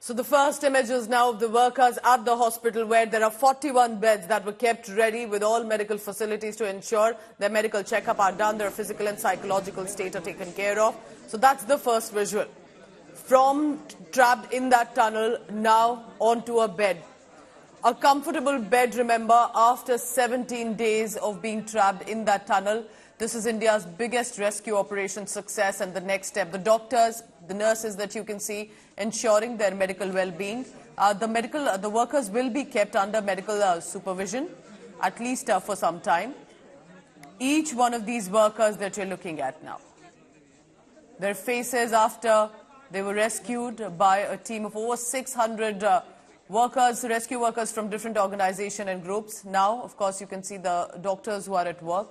So the first images now of the workers at the hospital where there are 41 beds that were kept ready with all medical facilities to ensure their medical checkup are done, their physical and psychological state are taken care of. So that's the first visual. From trapped in that tunnel now onto a bed. A comfortable bed, remember, after 17 days of being trapped in that tunnel. This is India's biggest rescue operation success, and the next step, the doctors, the nurses that you can see, ensuring their medical well-being. The workers will be kept under medical supervision, at least for some time. Each one of these workers that you're looking at now, their faces after they were rescued by a team of over 600 rescue workers from different organizations and groups. Now, of course, you can see the doctors who are at work,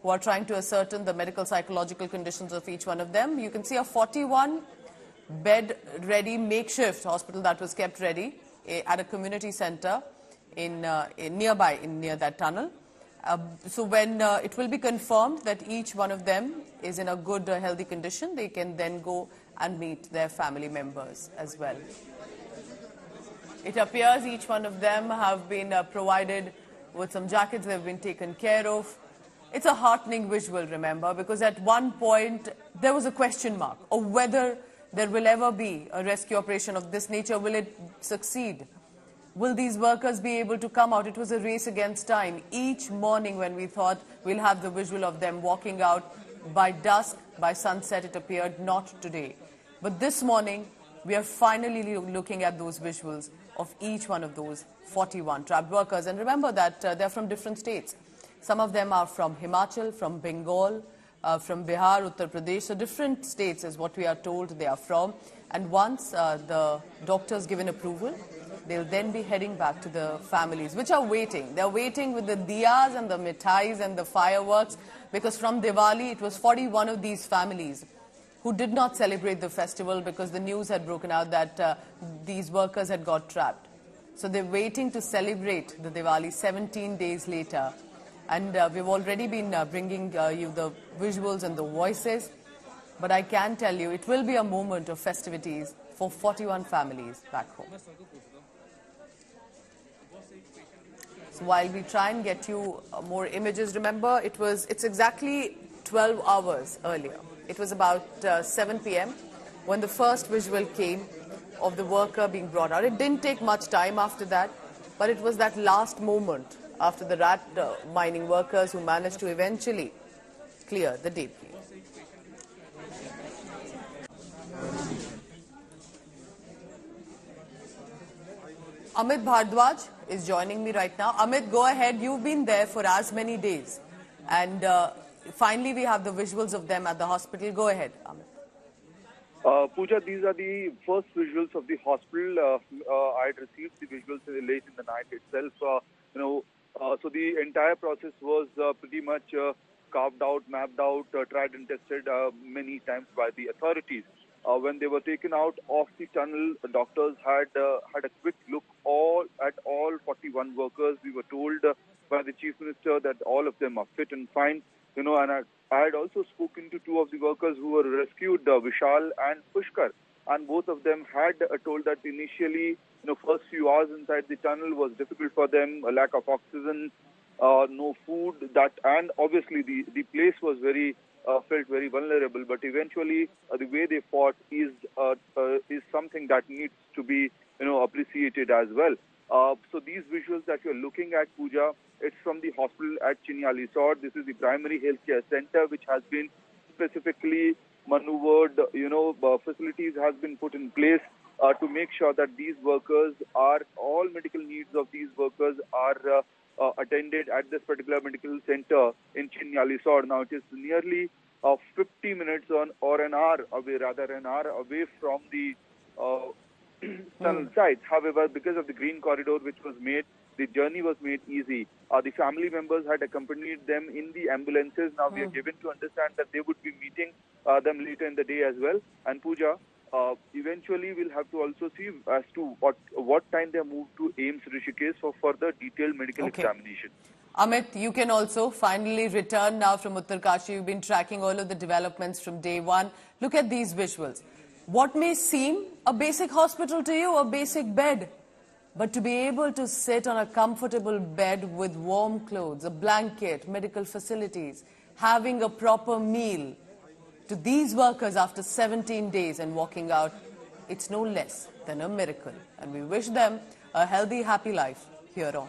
who are trying to ascertain the medical psychological conditions of each one of them. You can see a 41-bed ready makeshift hospital that was kept ready at a community center near that tunnel. So when it will be confirmed that each one of them is in a good, healthy condition, they can then go and meet their family members as well. It appears each one of them have been provided with some jackets, they've been taken care of. It's a heartening visual, remember, because at one point there was a question mark of whether there will ever be a rescue operation of this nature. Will it succeed? Will these workers be able to come out? It was a race against time. Each morning when we thought we'll have the visual of them walking out, by dusk, by sunset, it appeared not today. But this morning, we are finally looking at those visuals of each one of those 41 trapped workers. And remember that they're from different states. Some of them are from Himachal, from Bengal, from Bihar, Uttar Pradesh. So different states is what we are told they are from. And once the doctors given approval, they'll then be heading back to the families, which are waiting. They're waiting with the diyas and the mithais and the fireworks, because from Diwali, it was 41 of these families who did not celebrate the festival because the news had broken out that these workers had got trapped. So they're waiting to celebrate the Diwali 17 days later. And we've already been bringing you the visuals and the voices. But I can tell you, it will be a moment of festivities for 41 families back home. So while we try and get you more images, remember, it's exactly 12 hours earlier. It was about 7 p.m. when the first visual came of the worker being brought out. It didn't take much time after that, but it was that last moment after the rat mining workers who managed to eventually clear the debris. Amit Bhardwaj is joining me right now. Amit, go ahead. You've been there for as many days. And finally, we have the visuals of them at the hospital. Go ahead, Amit. Pooja, these are the first visuals of the hospital. I had received the visuals late in the night itself. So the entire process was pretty much carved out, mapped out, tried and tested many times by the authorities. When they were taken out of the tunnel, the doctors had a quick look at all 41 workers. We were told by the Chief Minister that all of them are fit and fine. And I had also spoken to two of the workers who were rescued, Vishal and Pushkar. And both of them had told that initially, first few hours inside the tunnel was difficult for them, a lack of oxygen, no food, and obviously the place was felt very vulnerable. But eventually, the way they fought is something that needs to be, appreciated as well. So these visuals that you're looking at, Pooja, it's from the hospital at Chinya Resort. This is the primary healthcare center, which has been specifically maneuvered. Facilities has been put in place to make sure that these workers all medical needs of these workers are attended at this particular medical center in Chinya Resort. Now, it is nearly 50 minutes or an hour away from the tunnel sites. However, because of the green corridor which was made, the journey was made easy. The family members had accompanied them in the ambulances. Now we are given to understand that they would be meeting them later in the day as well. And Pooja, eventually we'll have to also see as to what time they are moved to AIIMS Rishikesh for further detailed medical examination. Amit, you can also finally return now from Uttarkashi. You've been tracking all of the developments from day one. Look at these visuals. What may seem a basic hospital to you, a basic bed, but to be able to sit on a comfortable bed with warm clothes, a blanket, medical facilities, having a proper meal, to these workers after 17 days and walking out, it's no less than a miracle. And we wish them a healthy, happy life here on.